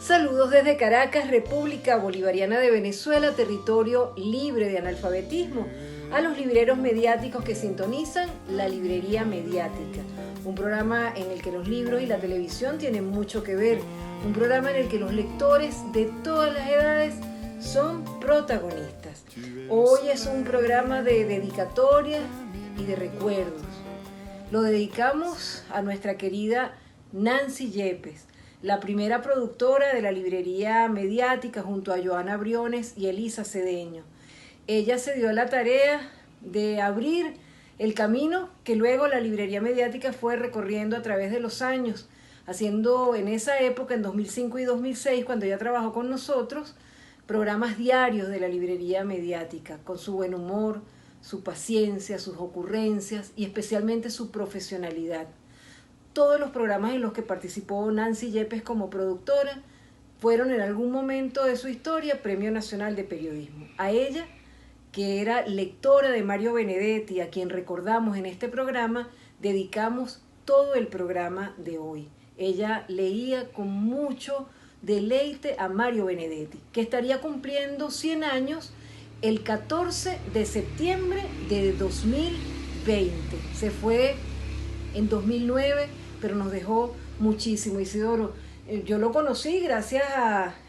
Saludos desde Caracas, República Bolivariana de Venezuela, territorio libre de analfabetismo, a los libreros mediáticos que sintonizan La Librería Mediática, un programa en el que los libros y la televisión tienen mucho que ver, un programa en el que los lectores de todas las edades son protagonistas. Hoy es un programa de dedicatoria y de recuerdos. Lo dedicamos a nuestra querida Nancy Yepes, la primera productora de la librería mediática junto a Joana Briones y Elisa Cedeño. Ella se dio la tarea de abrir el camino que luego la librería mediática fue recorriendo a través de los años, haciendo en esa época, en 2005 y 2006, cuando ella trabajó con nosotros, programas diarios de la librería mediática, con su buen humor, su paciencia, sus ocurrencias y especialmente su profesionalidad. Todos los programas en los que participó Nancy Yepes como productora fueron en algún momento de su historia Premio Nacional de Periodismo. A ella, que era lectora de Mario Benedetti, a quien recordamos en este programa, dedicamos todo el programa de hoy. Ella leía con mucho deleite a Mario Benedetti, que estaría cumpliendo 100 años el 14 de septiembre de 2020. Se fue en 2009, pero nos dejó muchísimo. Isidoro, yo lo conocí gracias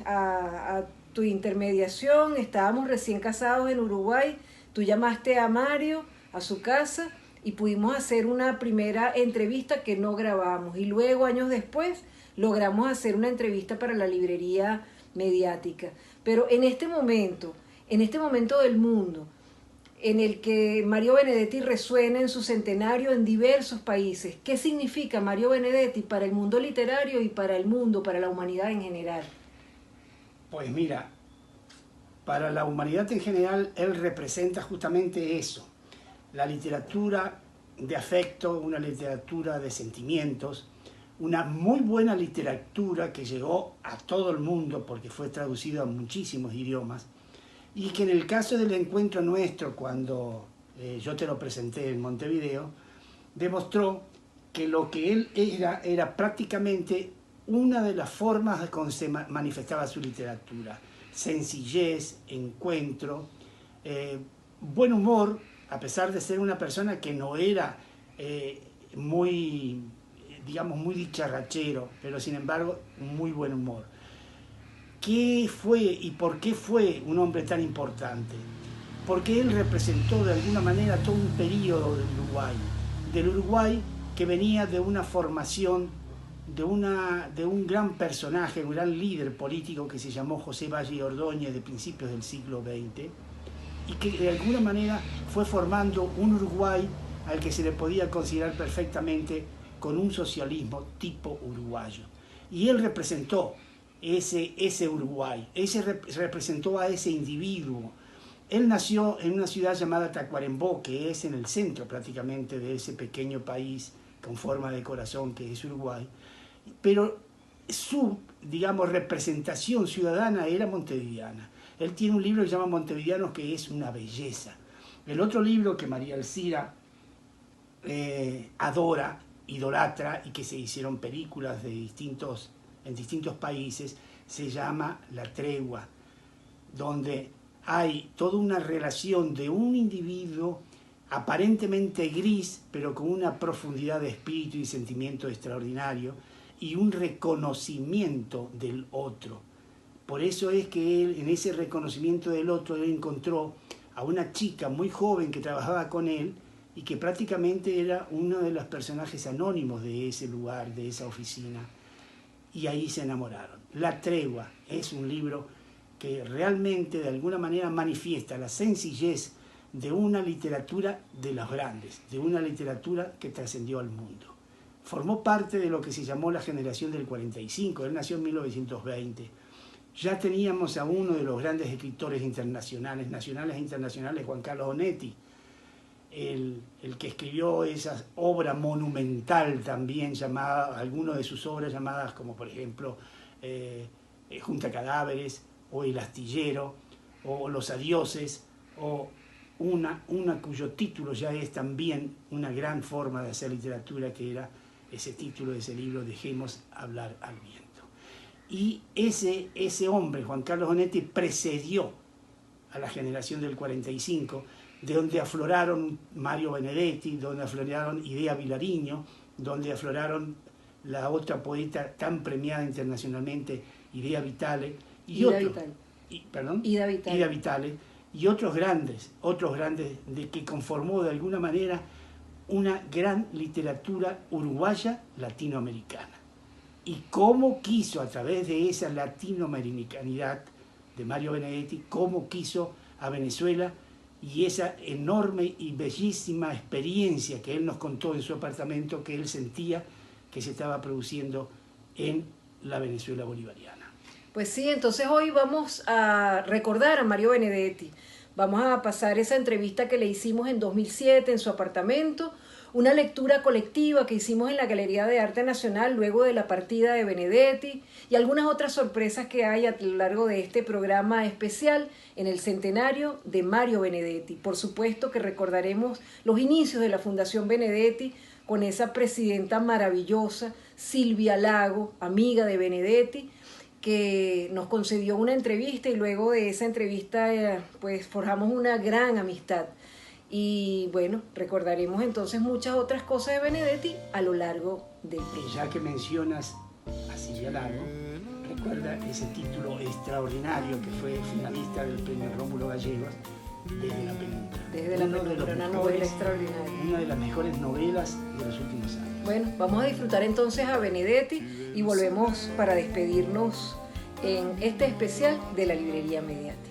a tu intermediación. Estábamos recién casados en Uruguay, tú llamaste a Mario a su casa y pudimos hacer una primera entrevista que no grabamos, y luego años después logramos hacer una entrevista para la librería mediática. Pero en este momento del mundo en el que Mario Benedetti resuena en su centenario en diversos países, ¿qué significa Mario Benedetti para el mundo literario y para el mundo, para la humanidad en general? Pues mira, para la humanidad en general, él representa justamente eso, la literatura de afecto, una literatura de sentimientos, una muy buena literatura que llegó a todo el mundo porque fue traducido a muchísimos idiomas, y que en el caso del encuentro nuestro, cuando yo te lo presenté en Montevideo, demostró que lo que él era prácticamente una de las formas de cómo se manifestaba su literatura. Sencillez, encuentro, buen humor, a pesar de ser una persona que no era muy dicharrachero, pero sin embargo, muy buen humor. ¿Qué fue y por qué fue un hombre tan importante? Porque él representó de alguna manera todo un periodo del Uruguay que venía de una formación de un gran personaje, un gran líder político que se llamó José Valle Ordóñez de principios del siglo XX, y que de alguna manera fue formando un Uruguay al que se le podía considerar perfectamente con un socialismo tipo uruguayo. Y él representó ese Uruguay, representó a ese individuo. Él nació en una ciudad llamada Tacuarembó, que es en el centro prácticamente de ese pequeño país con forma de corazón que es Uruguay, pero su, representación ciudadana era montevideana. Él tiene un libro que se llama Montevideanos, que es una belleza. El otro libro que María Alcira adora, idolatra, y que se hicieron películas en distintos países, se llama La Tregua, donde hay toda una relación de un individuo aparentemente gris, pero con una profundidad de espíritu y sentimiento extraordinario, y un reconocimiento del otro. Por eso es que él, en ese reconocimiento del otro, él encontró a una chica muy joven que trabajaba con él y que prácticamente era uno de los personajes anónimos de ese lugar, de esa oficina, y ahí se enamoraron. La Tregua es un libro que realmente de alguna manera manifiesta la sencillez de una literatura de los grandes, de una literatura que trascendió al mundo. Formó parte de lo que se llamó la generación del 45, él nació en 1920. Ya teníamos a uno de los grandes escritores internacionales, nacionales e internacionales, Juan Carlos Onetti, el que escribió esa obra monumental también llamada, algunas de sus obras llamadas como por ejemplo Junta Cadáveres, o El Astillero, o Los Adioses, o una cuyo título ya es también una gran forma de hacer literatura, que era ese título de ese libro, Dejemos hablar al viento. Y ese hombre, Juan Carlos Onetti, precedió a la generación del 45, de donde afloraron Mario Benedetti, donde afloraron Idea Vilariño, donde afloraron la otra poeta tan premiada internacionalmente, Ida Vitale, Ida Vitale, y otros grandes, de que conformó de alguna manera una gran literatura uruguaya latinoamericana. Y cómo quiso, a través de esa latinoamericanidad de Mario Benedetti, cómo quiso a Venezuela, y esa enorme y bellísima experiencia que él nos contó en su apartamento, que él sentía que se estaba produciendo en la Venezuela bolivariana. Pues sí, entonces hoy vamos a recordar a Mario Benedetti. Vamos a pasar esa entrevista que le hicimos en 2007 en su apartamento, una lectura colectiva que hicimos en la Galería de Arte Nacional luego de la partida de Benedetti y algunas otras sorpresas que hay a lo largo de este programa especial en el centenario de Mario Benedetti. Por supuesto que recordaremos los inicios de la Fundación Benedetti con esa presidenta maravillosa, Silvia Lago, amiga de Benedetti, que nos concedió una entrevista y luego de esa entrevista pues forjamos una gran amistad. Y bueno, recordaremos entonces muchas otras cosas de Benedetti a lo largo del programa. Ya que mencionas a Silvia Lago, recuerda ese título extraordinario que fue finalista del premio Rómulo Gallegos, Desde la penumbra. Desde la penumbra, una novela extraordinaria. Una de las mejores novelas de los últimos años. Bueno, vamos a disfrutar entonces a Benedetti y volvemos para despedirnos en este especial de la Librería Mediática.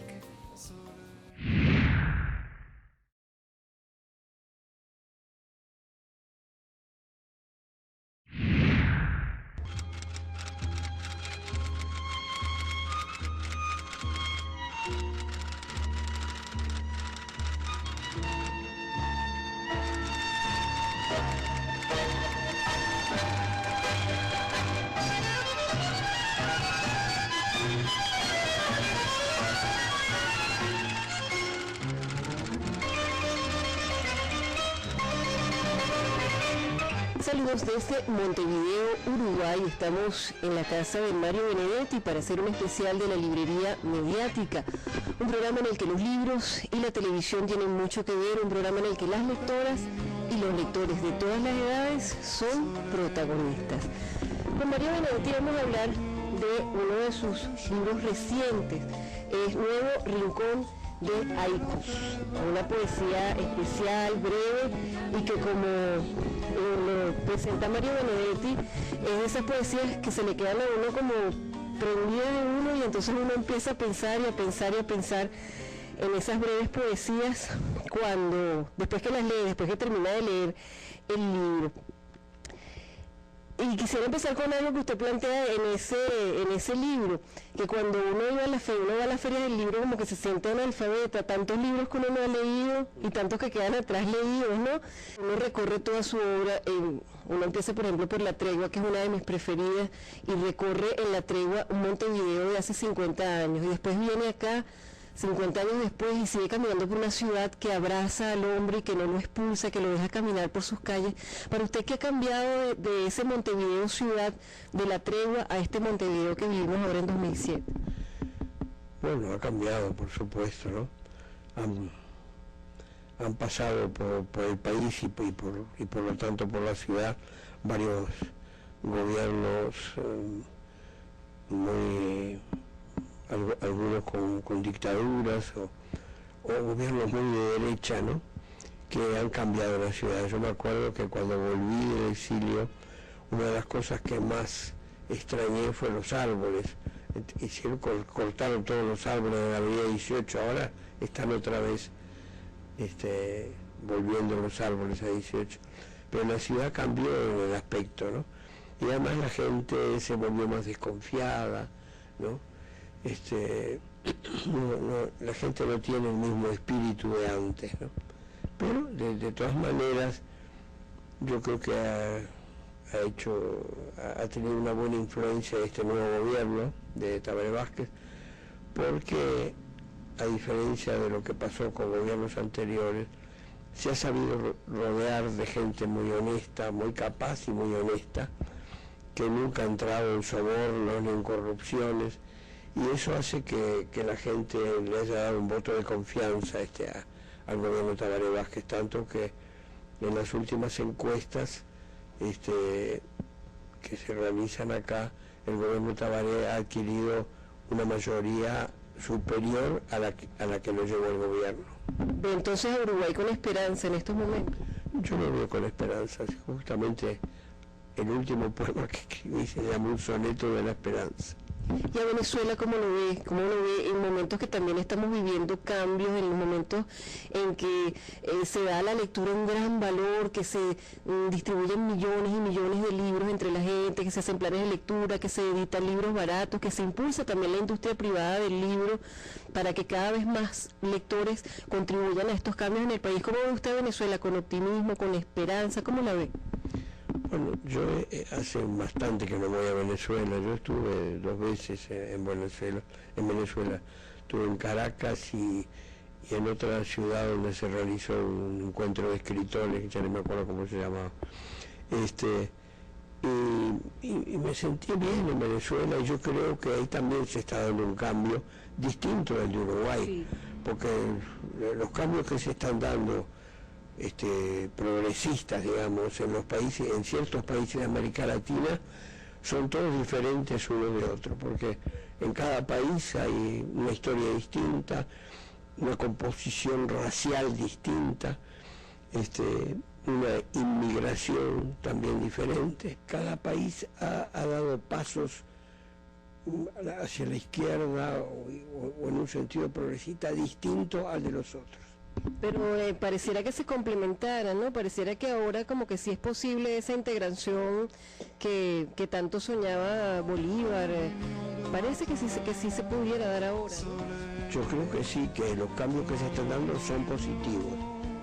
Saludos desde Montevideo, Uruguay. Estamos en la casa de Mario Benedetti para hacer un especial de la Librería Mediática, un programa en el que los libros y la televisión tienen mucho que ver, un programa en el que las lectoras y los lectores de todas las edades son protagonistas. Con Mario Benedetti vamos a hablar de uno de sus libros recientes, es Nuevo Rincón de Haikus, una poesía especial, breve, y que como lo presenta Mario Benedetti, es de esas poesías que se le quedan a uno como prendidas de uno, y entonces uno empieza a pensar y a pensar y a pensar en esas breves poesías después que las lee, después que termina de leer el libro. Y quisiera empezar con algo que usted plantea en ese libro, que cuando uno va a la feria del libro como que se siente analfabeta, tantos libros que uno no ha leído y tantos que quedan atrás leídos, ¿no? Uno recorre toda su obra, uno empieza por ejemplo por La Tregua, que es una de mis preferidas, y recorre en La Tregua un Montevideo de hace 50 años, y después viene acá 50 años después y sigue caminando por una ciudad que abraza al hombre y que no lo expulsa, que lo deja caminar por sus calles. Para usted, ¿qué ha cambiado de ese Montevideo ciudad, de La Tregua, a este Montevideo que vivimos ahora en 2007? Bueno, ha cambiado, por supuesto, ¿no? Han pasado por el país y por lo tanto por la ciudad varios gobiernos algunos con dictaduras o gobiernos muy de derecha, ¿no? Que han cambiado la ciudad. Yo me acuerdo que cuando volví del exilio, una de las cosas que más extrañé fue los árboles. Cortaron todos los árboles de la avenida 18, ahora están otra vez volviendo los árboles a 18. Pero la ciudad cambió en el aspecto, ¿no? Y además la gente se volvió más desconfiada, ¿no? La gente no tiene el mismo espíritu de antes, ¿no? Pero de todas maneras yo creo que ha tenido una buena influencia este nuevo gobierno de Tabaré Vázquez, porque a diferencia de lo que pasó con gobiernos anteriores, se ha sabido rodear de gente muy honesta, muy capaz y muy honesta, que nunca ha entrado en sobornos ni en corrupciones, y eso hace que la gente le haya dado un voto de confianza al gobierno Tabaré Vázquez, tanto que en las últimas encuestas que se realizan acá, el gobierno Tabaré ha adquirido una mayoría superior a la que lo llevó el gobierno. ¿Ve entonces a Uruguay con esperanza en estos momentos? Yo lo veo con esperanza, justamente el último poema que escribí se llama Un soneto de la esperanza. ¿Y a Venezuela cómo lo ve? ¿Cómo lo ve en momentos que también estamos viviendo cambios, en los momentos en que se da a la lectura un gran valor, que se distribuyen millones y millones de libros entre la gente, que se hacen planes de lectura, que se editan libros baratos, que se impulsa también la industria privada del libro para que cada vez más lectores contribuyan a estos cambios en el país? ¿Cómo ve usted a Venezuela? ¿Con optimismo, con esperanza? ¿Cómo la ve? Bueno, yo hace bastante que no voy a Venezuela. Yo estuve 2 veces en Venezuela. Estuve en Caracas y en otra ciudad donde se realizó un encuentro de escritores, ya no me acuerdo cómo se llamaba. Y me sentí bien en Venezuela, y yo creo que ahí también se está dando un cambio distinto del de Uruguay, sí, porque los cambios que se están dando progresistas, digamos, en ciertos países de América Latina, son todos diferentes unos de otros, porque en cada país hay una historia distinta, una composición racial distinta, una inmigración también diferente. Cada país ha dado pasos hacia la izquierda o en un sentido progresista distinto al de los otros. Pero pareciera que se complementara, ¿no? Pareciera que ahora como que sí es posible esa integración que tanto soñaba Bolívar. Parece que sí se pudiera dar ahora, ¿no? Yo creo que sí, que los cambios que se están dando son positivos,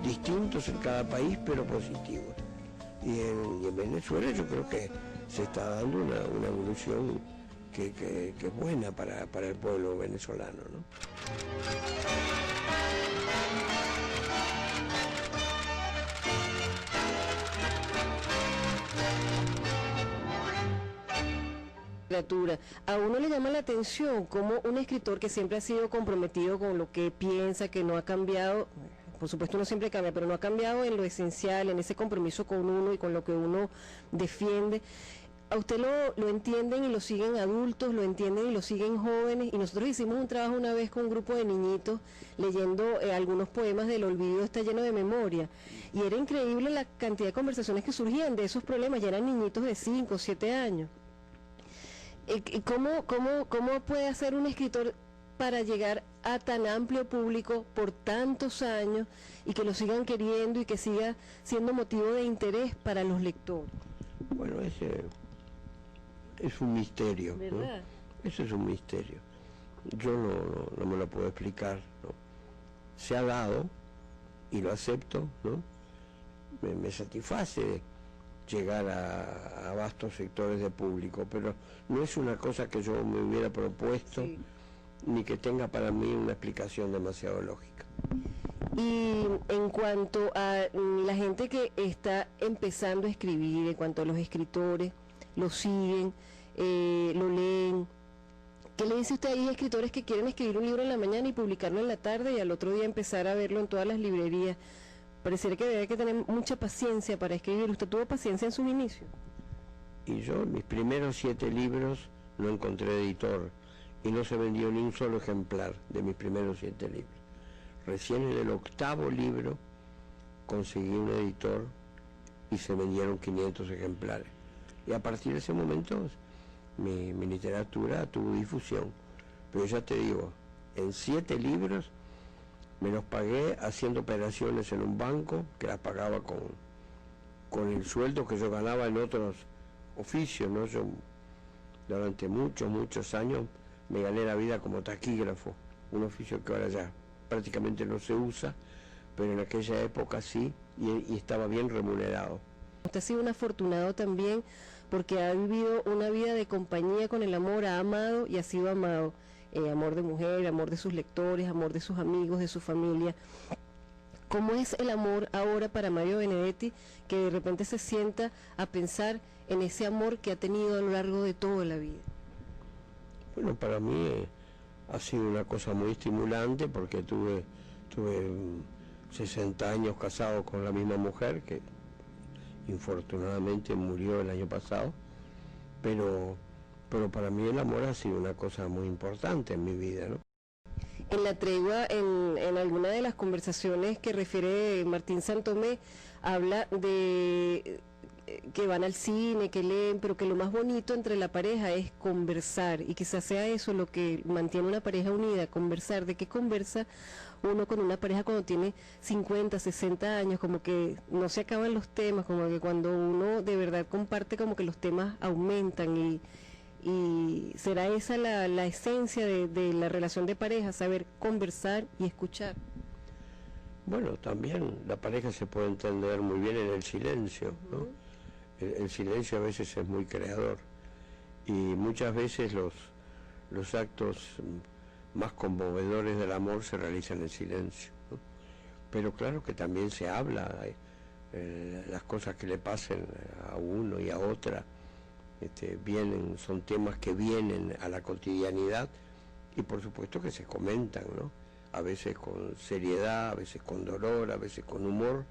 distintos en cada país, pero positivos. Y en Venezuela yo creo que se está dando una evolución que es buena para el pueblo venezolano, ¿no? A uno le llama la atención como un escritor que siempre ha sido comprometido con lo que piensa, que no ha cambiado, por supuesto uno siempre cambia, pero no ha cambiado en lo esencial, en ese compromiso con uno y con lo que uno defiende. A usted lo entienden y lo siguen adultos, lo entienden y lo siguen jóvenes, y nosotros hicimos un trabajo una vez con un grupo de niñitos leyendo algunos poemas del olvido está lleno de memoria, y era increíble la cantidad de conversaciones que surgían de esos problemas. Ya eran niñitos de 5 o 7 años. ¿Cómo puede hacer un escritor para llegar a tan amplio público por tantos años y que lo sigan queriendo y que siga siendo motivo de interés para los lectores? Bueno, ese es un misterio, ¿verdad? ¿no? Eso es un misterio. Yo no me lo puedo explicar, ¿no? Se ha dado y lo acepto, ¿no? Me satisface llegar a vastos sectores de público, pero no es una cosa que yo me hubiera propuesto, sí, ni que tenga para mí una explicación demasiado lógica. Y en cuanto a la gente que está empezando a escribir, en cuanto a los escritores, lo siguen, lo leen, ¿qué le dice usted a escritores que quieren escribir un libro en la mañana y publicarlo en la tarde y al otro día empezar a verlo en todas las librerías? Pareciera que debe que tener mucha paciencia para escribir. ¿Usted tuvo paciencia en sus inicios? Y yo, mis primeros 7 libros no encontré editor y no se vendió ni un solo ejemplar de mis primeros 7 libros. Recién en el 8º libro conseguí un editor y se vendieron 500 ejemplares. Y a partir de ese momento mi literatura tuvo difusión. Pero ya te digo, en 7 libros me los pagué haciendo operaciones en un banco, que las pagaba con el sueldo que yo ganaba en otros oficios, ¿no? Yo durante muchos años me gané la vida como taquígrafo, un oficio que ahora ya prácticamente no se usa, pero en aquella época sí, y estaba bien remunerado. Usted ha sido un afortunado también porque ha vivido una vida de compañía con el amor, ha amado y ha sido amado. Amor de mujer, amor de sus lectores, amor de sus amigos, de su familia. ¿Cómo es el amor ahora para Mario Benedetti, que de repente se sienta a pensar en ese amor que ha tenido a lo largo de toda la vida? Bueno, para mí ha sido una cosa muy estimulante porque tuve 60 años casado con la misma mujer que infortunadamente murió el año pasado, pero para mí el amor ha sido una cosa muy importante en mi vida, ¿no? En La Tregua, en alguna de las conversaciones que refiere Martín Santomé, habla de que van al cine, que leen, pero que lo más bonito entre la pareja es conversar, y quizás sea eso lo que mantiene una pareja unida, conversar. ¿De qué conversa uno con una pareja cuando tiene 50, 60 años? Como que no se acaban los temas, como que cuando uno de verdad comparte, como que los temas aumentan, y será esa la esencia de la relación de pareja, saber conversar y escuchar. Bueno, también la pareja se puede entender muy bien en el silencio, ¿no? El silencio a veces es muy creador, y muchas veces los actos más conmovedores del amor se realizan en silencio, ¿no? Pero claro que también se habla, las cosas que le pasen a uno y a otra, son temas que vienen a la cotidianidad, y por supuesto que se comentan, ¿no? A veces con seriedad, a veces con dolor, a veces con humor,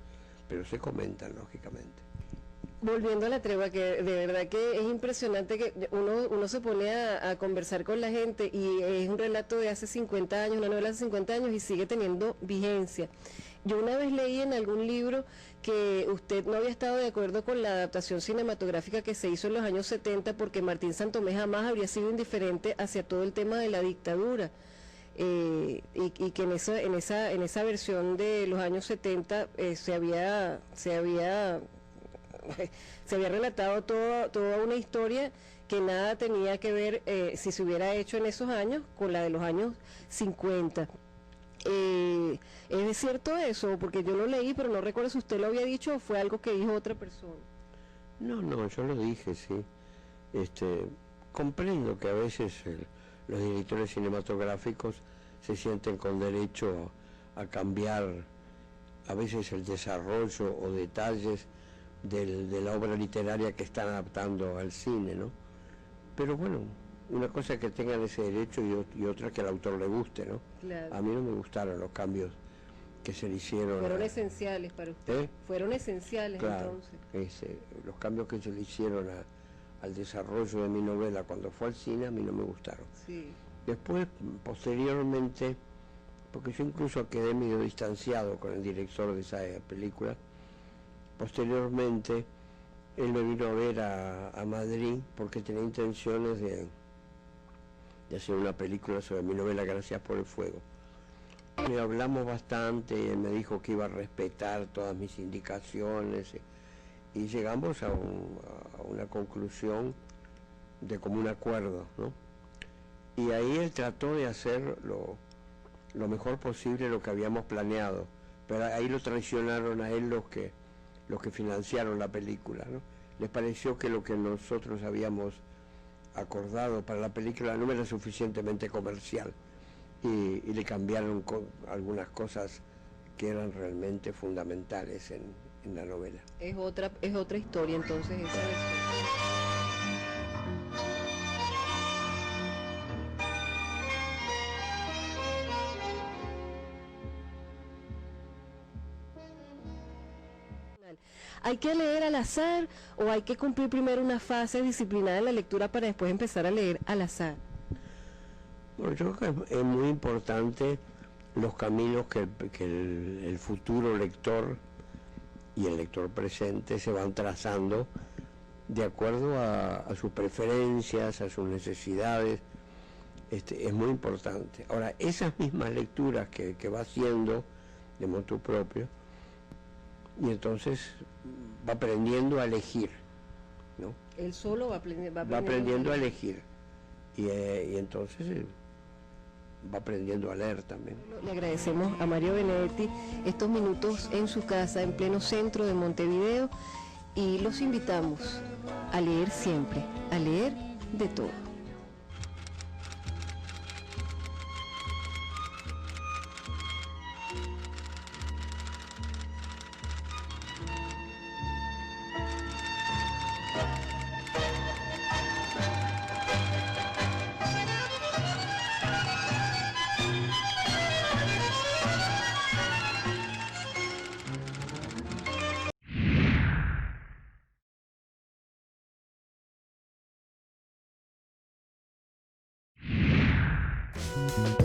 pero se comentan, lógicamente. Volviendo a La Tregua, que de verdad que es impresionante que uno se pone a conversar con la gente, y es un relato de hace 50 años, una novela de hace 50 años, y sigue teniendo vigencia. Yo una vez leí en algún libro que usted no había estado de acuerdo con la adaptación cinematográfica que se hizo en los años 70 porque Martín Santomé jamás habría sido indiferente hacia todo el tema de la dictadura, y que en esa versión de los años 70 se había relatado toda una historia que nada tenía que ver, si se hubiera hecho en esos años, con la de los años 50. ¿Es cierto eso? Porque yo lo leí, pero no recuerdo si usted lo había dicho o fue algo que dijo otra persona. No, yo lo dije, sí. Comprendo que a veces los directores cinematográficos se sienten con derecho a cambiar a veces el desarrollo o detalles de la obra literaria que están adaptando al cine, ¿no? Pero bueno, una cosa es que tengan ese derecho y otra que al autor le guste, ¿no? Claro. A mí no me gustaron los cambios que se le hicieron. Fueron esenciales para usted. Fueron esenciales, claro, entonces. Los cambios que se le hicieron al desarrollo de mi novela cuando fue al cine a mí no me gustaron. Sí. Después, posteriormente, porque yo incluso quedé medio distanciado con el director de esa película, posteriormente él me vino a ver a Madrid porque tenía intenciones de hacer una película sobre mi novela Gracias por el Fuego. Le hablamos bastante y él me dijo que iba a respetar todas mis indicaciones, y llegamos a una conclusión de común acuerdo, ¿no? Y ahí él trató de hacer lo mejor posible lo que habíamos planeado, pero ahí lo traicionaron a él los que financiaron la película, ¿no? Les pareció que lo que nosotros habíamos acordado para la película no era suficientemente comercial, y le cambiaron algunas cosas que eran realmente fundamentales en la novela. Es otra historia entonces esa versión. ¿Hay que leer al azar o hay que cumplir primero una fase disciplinada en la lectura para después empezar a leer al azar? Bueno, yo creo que es muy importante los caminos que el futuro lector y el lector presente se van trazando de acuerdo a sus preferencias, a sus necesidades. Es muy importante. Ahora, esas mismas lecturas que va haciendo de motu propio, y entonces va aprendiendo a elegir, ¿no? Él solo va aprendiendo a elegir, y entonces va aprendiendo a leer también. Le agradecemos a Mario Benedetti estos minutos en su casa en pleno centro de Montevideo, y los invitamos a leer siempre, a leer de todo. Chao.